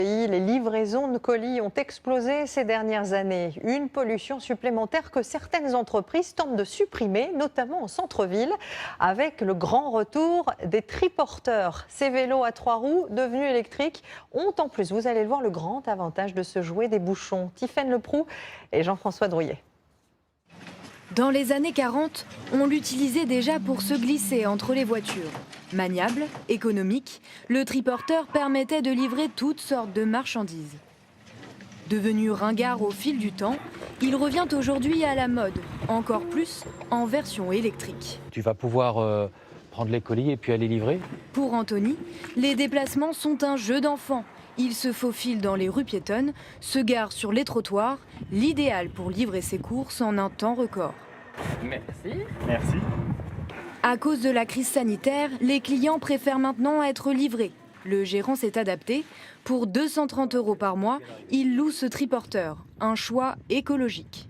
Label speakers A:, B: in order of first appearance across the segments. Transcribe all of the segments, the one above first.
A: Les livraisons de colis ont explosé ces dernières années. Une pollution supplémentaire que certaines entreprises tentent de supprimer, notamment en centre-ville, avec le grand retour des triporteurs. Ces vélos à 3 roues devenus électriques ont en plus, vous allez le voir, le grand avantage de se jouer des bouchons. Tiffaine Leproux et Jean-François Drouillet.
B: Dans les années 40, on l'utilisait déjà pour se glisser entre les voitures. Maniable, économique, le triporteur permettait de livrer toutes sortes de marchandises. Devenu ringard au fil du temps, il revient aujourd'hui à la mode, encore plus en version électrique.
C: Tu vas pouvoir prendre les colis et puis aller livrer.
B: Pour Anthony, les déplacements sont un jeu d'enfant. Il se faufile dans les rues piétonnes, se gare sur les trottoirs, l'idéal pour livrer ses courses en un temps record.
C: Merci.
D: Merci.
B: À cause de la crise sanitaire, les clients préfèrent maintenant être livrés. Le gérant s'est adapté. Pour 230 € par mois, il loue ce triporteur, un choix écologique.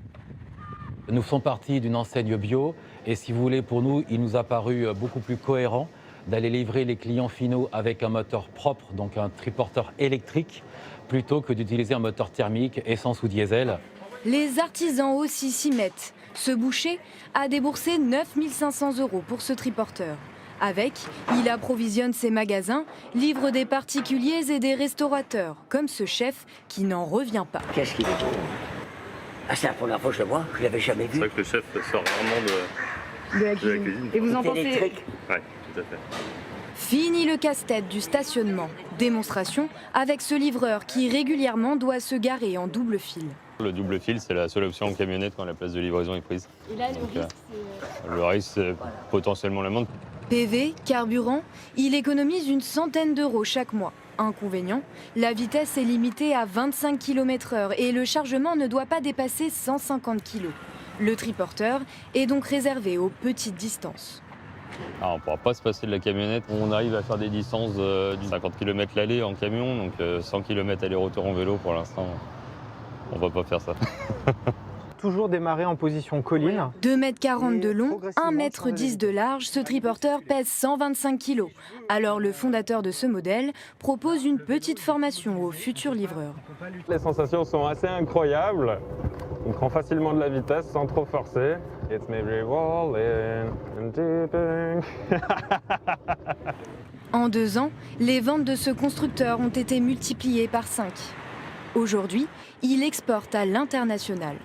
C: Nous faisons partie d'une enseigne bio et si vous voulez, pour nous, il nous a paru beaucoup plus cohérent d'aller livrer les clients finaux avec un moteur propre, donc un triporteur électrique, plutôt que d'utiliser un moteur thermique, essence ou diesel.
B: Les artisans aussi s'y mettent. Ce boucher a déboursé 9 500 € pour ce triporteur. Avec, il approvisionne ses magasins, livre des particuliers et des restaurateurs, comme ce chef qui n'en revient pas.
E: Qu'est-ce qu'il est beau. Ah, c'est la première fois que je le vois, je ne l'avais jamais vu.
F: C'est vrai que le chef sort rarement de la cuisine.
G: Et vous en
E: C'est
G: pensez
E: électrique.
F: Oui, tout à fait.
B: Fini le casse-tête du stationnement. Démonstration avec ce livreur qui régulièrement doit se garer en double fil.
F: Le double fil, c'est la seule option en camionnette quand la place de livraison est prise.
G: Et là,
F: Le risque, c'est potentiellement l'amende.
B: PV, carburant, il économise une centaine d'euros chaque mois. Inconvénient, la vitesse est limitée à 25 km/h et le chargement ne doit pas dépasser 150 kg. Le triporteur est donc réservé aux petites distances.
F: Alors, on ne pourra pas se passer de la camionnette. On arrive à faire des distances de 50 km l'aller en camion, donc 100 km aller-retour en vélo pour l'instant. On ne va pas faire ça.
D: Toujours démarrer en position colline.
B: 2,40 m de long, 1,10 m de large, ce triporteur pèse 125 kg. Alors le fondateur de ce modèle propose une petite formation aux futurs livreurs.
H: Les sensations sont assez incroyables. On prend facilement de la vitesse sans trop forcer. It's maybe rolling and dipping.
B: En 2 ans, les ventes de ce constructeur ont été multipliées par 5. Aujourd'hui, il exporte à l'international.